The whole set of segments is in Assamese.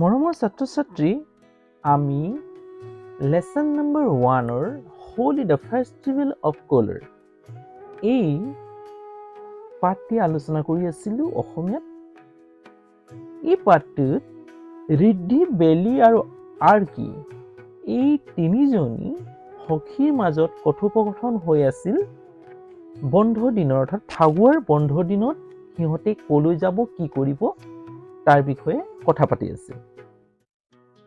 মৰমৰ ছাত্ৰ-ছাত্ৰী, আমি lesson number 1 Holi the festival of colour এই পাঠটি আলোচনা কৰি আছিলো অসমীয়াত। এই পাঠটোত ৰিদ্ধি, বেলি আৰু আৰ্কি এই তিনিজনী সখীৰ মাজত কথোপকথন হৈ আছিল বন্ধ দিনৰ, অৰ্থাৎ ফাগুৱাৰ বন্ধ দিনত সিহঁতে কলৈ যাব, কি কৰিব তাৰ বিষয়ে কথা পাতি আছিল।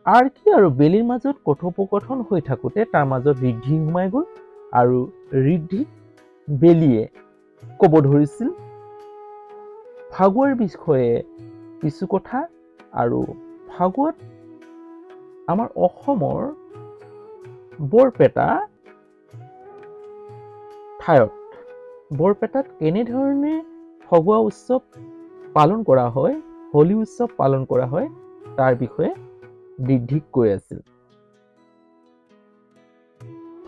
আৰ্কি আৰু বেলিৰ মাজত কথোপকথন হৈ থাকোঁতে তাৰ মাজত ৰিদ্ধি সোমাই গ'ল আৰু ৰিদ্ধিক বেলিয়ে ক'ব ধৰিছিল ফাগুৱাৰ বিষয়ে কিছু কথা। আৰু ফাগুৱাত আমাৰ অসমৰ বৰপেটা ঠাইত বৰপেটাত কেনেধৰণে ফগুৱা উৎসৱ পালন কৰা হয়, হোলী উৎসৱ পালন কৰা হয় তাৰ বিষয়ে ৰিদ্ধিক কৈ আছিল।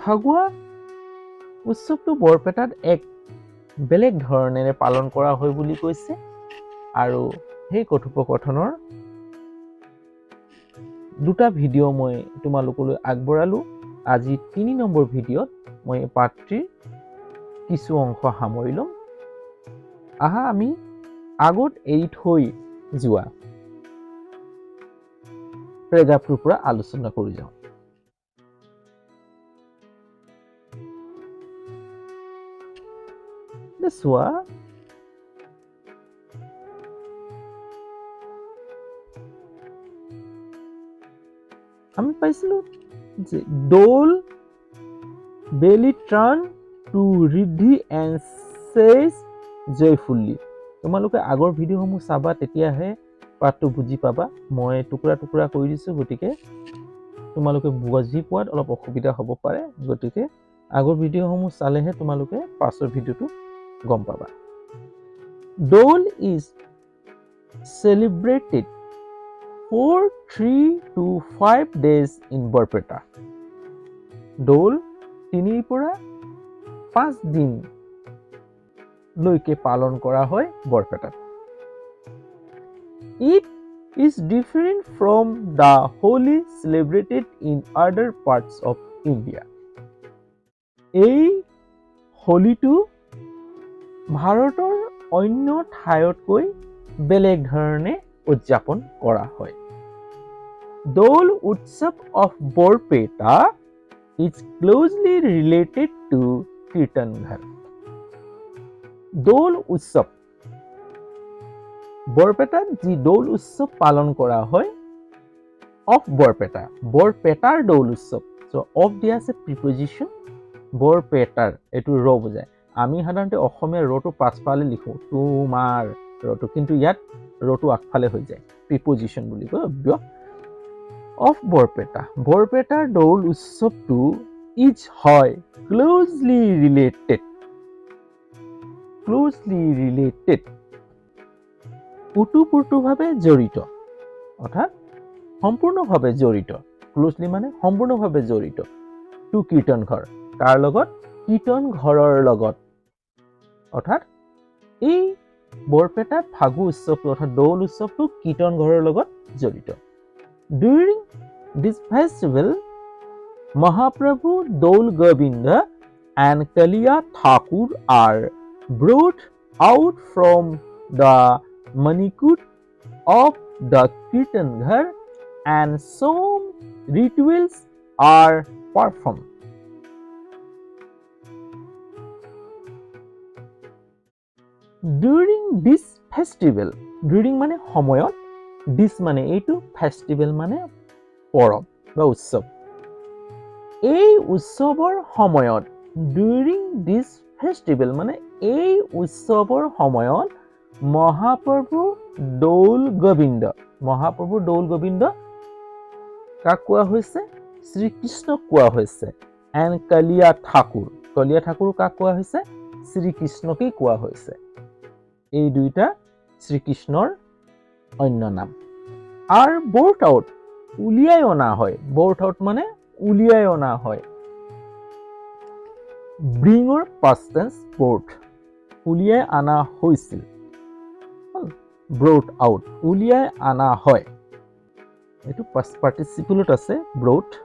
ফাগুৱা উৎসৱটো বৰপেটাত এক বেলেগ ধৰণেৰে পালন কৰা হয় বুলি কৈছে। আৰু সেই কথোপকথনৰ দুটা ভিডিঅ' মই তোমালোকলৈ আগবঢ়ালো। আজি 3 নম্বৰ ভিডিঅ'ত মই পাঠটিৰ কিছু অংশ সামৰি ল'ম। আহা আমি আগত এৰি থৈ যোৱা পেৰাগ্ৰাফটোৰ পৰা আলোচনা কৰি যাওঁ। চোৱা, আমি পাইছিলো যে দোল বেলি টাৰ্ণ টু ৰিদ্ধি এণ্ড চেজ জয়ফুল্লি। তোমালোকে আগৰ ভিডিঅ'সমূহ চাবা, তেতিয়াহে পাঠটো বুজি পাবা। মই টুকুৰা টুকুৰা কৰি দিছোঁ, গতিকে তোমালোকে বুজি পোৱাত অলপ অসুবিধা হ'ব পাৰে। গতিকে আগৰ ভিডিঅ'সমূহ চালেহে তোমালোকে পাছৰ ভিডিঅ'টো গম পাবা। দোল is celebrated for 3 to 5 days in Barpeta. দোল 3 পৰা 5 দিন লৈকে পালন কৰা হয় বৰপেটাত। It is different from the Holi celebrated in other parts of India. এই হোলীটো ভাৰতৰ অন্য ঠাইতকৈ বেলেগ ধৰণে উদযাপন কৰা হয়। দোল উৎসৱ of Barpeta is closely related to কীৰ্তনঘৰ। দোল উৎসৱ, বৰপেটাত যি দোল উৎসৱ পালন কৰা হয় অফ বৰপেটা, বৰপেটাৰ দোল উৎসৱ। অফ দিয়া আছে প্ৰিপজিশ্যন, বৰপেটাৰ, এইটো ৰ বুজায়। আমি সাধাৰণতে অসমীয়া ৰটো পাছফালে লিখোঁ, তোমাৰ ৰটো, কিন্তু ইয়াত ৰটো আগফালে হৈ যায়, প্ৰিপজিশ্যন বুলি কয় অব্যয়। অফ বৰপেটা, বৰপেটাৰ দৌল উৎসৱটো ইজ হয় ক্লোজলি ৰিলেটেড, ওতঃপ্ৰোতভাৱে জড়িত, অৰ্থাৎ সম্পূৰ্ণভাৱে জড়িত। ক্লোজলি মানে সম্পূৰ্ণভাৱে জড়িত। টু কীৰ্তনঘৰ, কাৰ লগত? কীৰ্তন ঘৰৰ লগত। অৰ্থাৎ এই বৰপেটাত ফাগু উৎসৱটো অৰ্থাৎ দৌল উৎসৱটো কীৰ্তন ঘৰৰ লগত জড়িত। During this festival, Mahaprabhu Dol Govinda and Kaliya Thakur are brought out from the Manikut of the Kirtan Ghar and some rituals are performed. During this festival, during মানে সময়ত, this মানে এইটো, ফেষ্টিভেল মানে পৰৱ বা উৎসৱ। এই উৎসৱৰ সময়ত, during this festival মানে এই উৎসৱৰ সময়ত মহাপ্ৰভু দৌল গোবিন্দ, মহাপ্ৰভু দৌল গোবিন্দ কাক কোৱা হৈছে? শ্ৰীকৃষ্ণক কোৱা হৈছে। এণ্ড কালিয়া ঠাকুৰ, কালিয়া ঠাকুৰ কাক কোৱা হৈছে? শ্ৰীকৃষ্ণকেই কোৱা হৈছে। এই দুইটা শ্ৰীকৃষ্ণৰ অন্য নাম। আৰু বৰ্ট আউট, উলিয়াই অনা হয়। বৰ্ট আউট মানে উলিয়াই অনা হয়। ব্ৰিঙৰ পাষ্ট টেন্স বৰ্ট, উলিয়াই অনা হৈছিল। ব্ৰট আউট, উলিয়াই অনা হয়। এইটো পাষ্ট পাৰ্টিচিপলত আছে ব্ৰট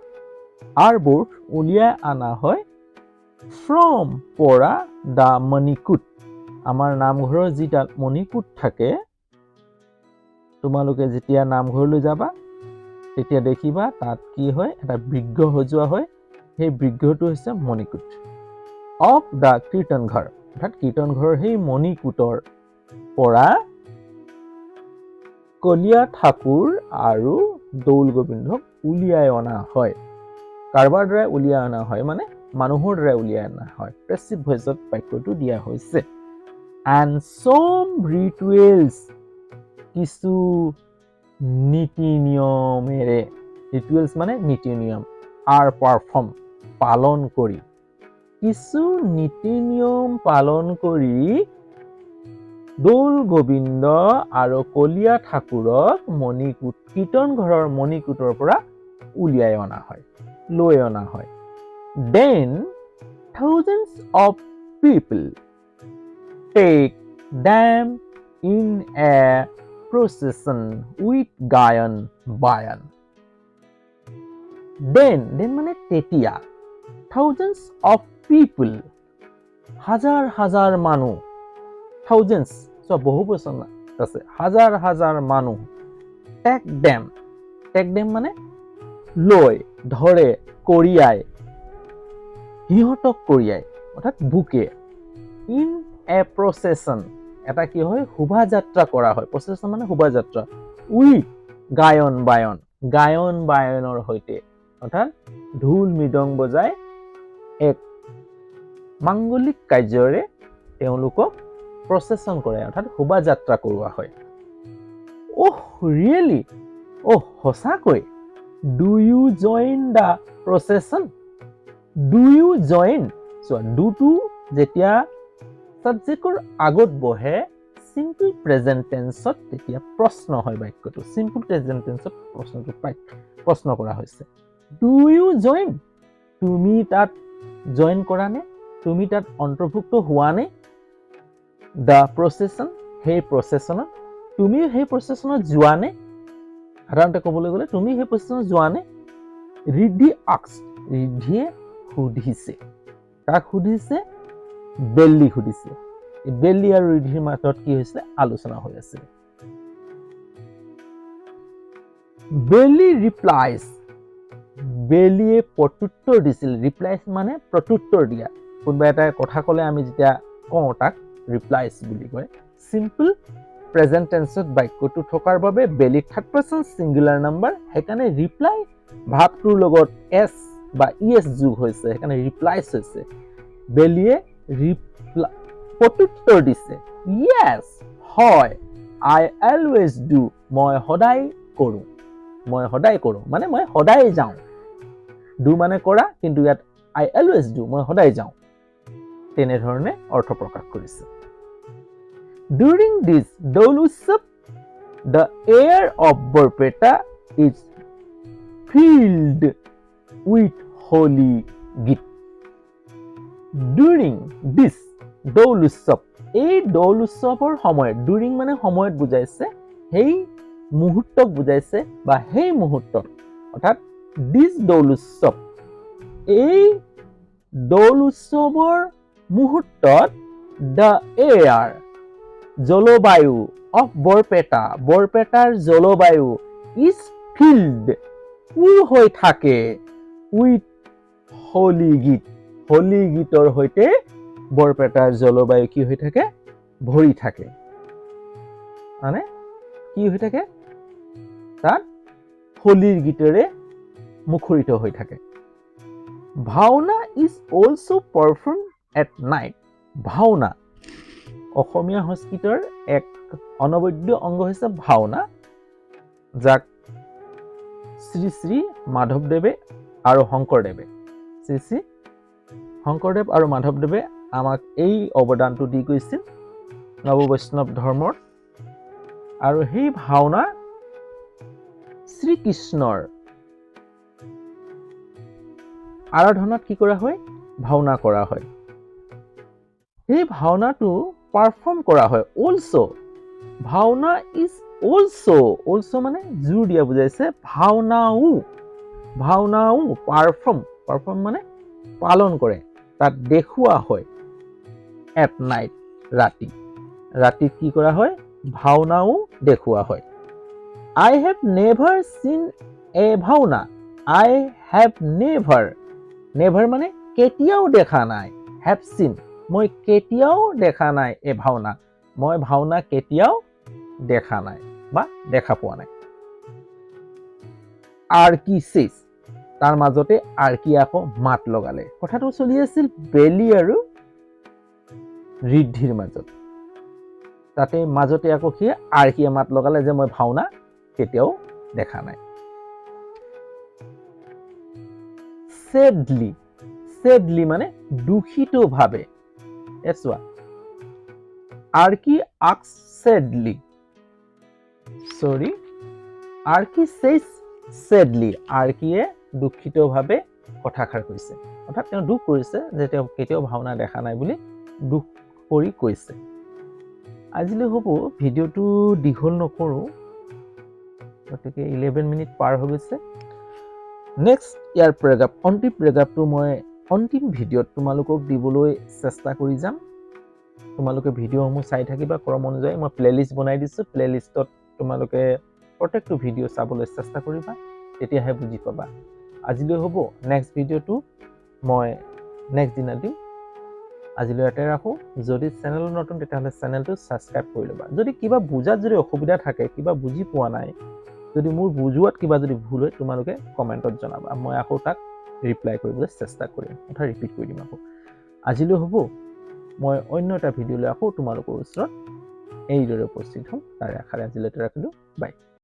আৰ ব্ৰট উলিয়াই অনা হয় ফ্ৰম পৰা দা মণিকূট আমাৰ নামঘৰৰ যিটা মণিকূট থাকে তোমালোকে যেতিয়া নামঘৰলৈ যাবা তেতিয়া দেখিবা তাত কি হয় এটা বৃক্ষ সজোৱা হয় সেই বৃক্ষটো হৈছে মণিকূট অফ দা কীৰ্তন ঘৰ অৰ্থাৎ কীৰ্তন ঘৰৰ সেই মণিকূটৰ পৰা কলীয়া ঠাকুৰ আৰু দৌল গোবিন্দক উলিয়াই অনা হয় কাৰোবাৰ দ্বাৰা উলিয়াই অনা হয় মানে মানুহৰ দ্বাৰা উলিয়াই অনা হয় পেছিভ ভইচত বাক্যটো দিয়া হৈছে and some rituals কিছু নীতি নিয়মেৰে ৰিচুৱেলছ মানে নীতি নিয়ম আৰ পাৰফৰ্ম পালন কৰি কিছু নীতি নিয়ম পালন কৰি দৌল গোবিন্দ আৰু কলীয়া ঠাকুৰক মণিকূট কীৰ্তন ঘৰৰ মণিকূটৰ পৰা উলিয়াই অনা হয় লৈ অনা হয় then thousands of people take them in a procession with গায়ন বায়ন then মানে তেতিয়া thousands of people হাজাৰ হাজাৰ মানুহ thousands বহু বচন আছে হাজাৰ হাজাৰ মানুহ take them মানে লৈ ধৰে কৰিয়াই সিহঁতক কৰিয়াই অৰ্থাৎ বুকে ইন এ প্ৰচেছন এটা কি হয় শোভাযাত্ৰা কৰা হয় প্ৰচেছন মানে শোভাযাত্ৰা উইথ গায়ন বায়নৰ সৈতে অৰ্থাৎ ঢোল মৃদং বজাই এক মাংগলিক কাৰ্যৰে তেওঁলোকক প্ৰচেছন কৰে অৰ্থাৎ শোভাযাত্ৰা কৰোৱা হয় ৰিয়েলি সঁচাকৈ do you join the profession do you join ডুটো যেতিয়া সাবজেক্টৰ আগত বহে সিম্পল প্ৰেজেন্ট টেন্সত তেতিয়া প্ৰশ্ন হয় বাক্যটো সিম্পল প্ৰেজেন্ট টেন্সত প্ৰশ্ন কৰা হৈছে ডু ইউ জইন তুমি তাত জইন কৰা নে তুমি তাত অন্তৰ্ভুক্ত হোৱা নে দা প্ৰচেছন সেই প্ৰচেছনত তুমি সেই প্ৰচেছনত যোৱা নে সাধাৰণতে ক'বলৈ গ'লে তুমি সেই প্ৰচেছনত যোৱা নে ৰিদ্ধি আস্কড ৰিদ্ধিয়ে সুধিছে কাক সুধিছে বেল্লি সুধিছে বেল্লি আৰু ৰিদ্ধিৰ মাজত কি হৈছিলে আলোচনা হৈ আছিল বেল্লি ৰিপ্লাইজ বেলিয়ে প্ৰত্যুত্তৰ দিছিল ৰিপ্লাইজ মানে প্ৰত্যুত্তৰ দিয়া কোনোবা এটা কথা ক'লে আমি যেতিয়া কওঁ তাক ৰিপ্লাইজ বুলি কয় সিম্পল প্ৰেজেন্ট টেন্সত বাক্যটো থকাৰ বাবে বেলি থাৰ্ড পাৰ্চন সিঙ্গুলাৰ নাম্বাৰ সেইকাৰণে ৰিপ্লাই ভাৱটোৰ লগত এছ বা ইএছ যোগ হৈছে সেইকাৰণে ৰিপ্লাইজ হৈছে বেলিয়ে প্ৰত্যুত্তৰ দিছে ইয়েছ হয় আই অলৱেজ ডু মই সদায় কৰোঁ মানে মই সদায় যাওঁ ডু মানে কৰা কিন্তু ইয়াত আই অলৱেজ ডু মই সদায় যাওঁ তেনেধৰণে অৰ্থ প্ৰকাশ কৰিছে During this Dol Utsav, the air of Barpeta is filled with holy git. During this Dol Utsav, এই দৌল উৎসৱৰ সময়ত during মানে সময়ত বুজাইছে সেই মুহূৰ্তক বুজাইছে বা সেই মুহূৰ্তত অৰ্থাৎ this দৌল উৎসৱ এই দৌল উৎসৱৰ মুহূৰ্তত the air জলবায়ু অফ বৰপেটাৰ জলবায়ু ইজ ফিল্ড ফুল হৈ থাকে উইথ হোলি গীতৰ সৈতে বৰপেটাৰ জলবায়ু কি হৈ থাকে ভৰি থাকে মানে কি হৈ থাকে তাত হোলিৰ গীতেৰে মুখৰিত হৈ থাকে Bhaona is also perform at night Bhaona অসমীয়া সংস্কৃতৰ এক অনবদ্য অংগ হৈছে ভাওনা যাক শ্ৰী শ্ৰী মাধৱদেৱে আৰু শংকৰদেৱে আৰু মাধৱদেৱে আমাক এই অৱদানটো দি গৈছিল নৱ বৈষ্ণৱ ধৰ্মৰ আৰু সেই ভাওনা শ্ৰীকৃষ্ণৰ আৰাধনাত কি কৰা হয় ভাওনা কৰা হয় এই ভাওনাটো পাৰফৰ্ম কৰা হয় অলছো ভাওনা ইজ অলছ মানে জোৰ দিয়া বুজাইছে ভাওনাও পাৰফৰ্ম মানে পালন কৰে তাত দেখুওৱা হয় এট নাইট ৰাতি কি কৰা হয় ভাওনাও দেখুওৱা হয় I have never seen a Bhaona I have never মানে কেতিয়াও দেখা নাই have seen মই কেতিয়াও দেখা নাই এ ভাওনা মই ভাওনা কেতিয়াও দেখা নাই বা দেখা পোৱা নাই আৰ্কি চেজ তাৰ মাজতে আৰ্কি আকৌ মাত লগালে কথাটো চলি আছিল বেলি আৰু ৰিদ্ধিৰ মাজত তাতে মাজতে আকৌ কি আৰ্কিয়ে মাত লগালে যে মই ভাওনা কেতিয়াও দেখা নাই sadly মানে দুখিতভাৱে এছোৱা Arki asks sadly Arki says sadly আৰ্কিয়ে দুখিতভাৱে কথাষাৰ কৈছে অৰ্থাৎ তেওঁ দুখ কৰিছে যে তেওঁ কেতিয়াও ভাওনা দেখা নাই বুলি দুখ কৰি কৈছে আজিলৈ হ'ব ভিডিঅ'টো দীঘল নকৰো গতিকে 11 মিনিট পাৰ হৈ গৈছে নেক্সট ইয়াৰ পেৰাগ্ৰাফ অন্তিম পেৰাগ্ৰাফটো মই অন্তিম ভিডিঅ'ত তোমালোকক দিবলৈ চেষ্টা কৰি যাম তোমালোকে ভিডিঅ'সমূহ চাই থাকিবা ক্ৰম অনুযায়ী মই প্লেলিষ্ট বনাই দিছোঁ প্লেলিষ্টত তোমালোকে প্ৰত্যেকটো ভিডিঅ' চাবলৈ চেষ্টা কৰিবা তেতিয়াহে বুজি পাবা আজিলৈ হ'ব নেক্সট ভিডিঅ'টো মই নেক্সট দিনা দিম আজিলৈ ইয়াতে ৰাখোঁ যদি চেনেল নতুন তেতিয়াহ'লে চেনেলটো ছাবস্ক্ৰাইব কৰি ল'বা যদি কিবা বুজাত যদি অসুবিধা থাকে কিবা বুজি পোৱা নাই যদি মোৰ বুজোৱাত কিবা যদি ভুল হয় তোমালোকে কমেণ্টত জনাবা মই আকৌ তাক ৰিপ্লাই কৰিবলৈ চেষ্টা কৰিম অৰ্থাৎ ৰিপিট কৰি দিম আকৌ আজিলৈ হ'ব মই অন্য এটা ভিডিঅ'লৈ আকৌ তোমালোকৰ ওচৰত এইদৰে উপস্থিত হ'ম তাৰে আশাৰে আজিলৈ ৰাখিলোঁ বাই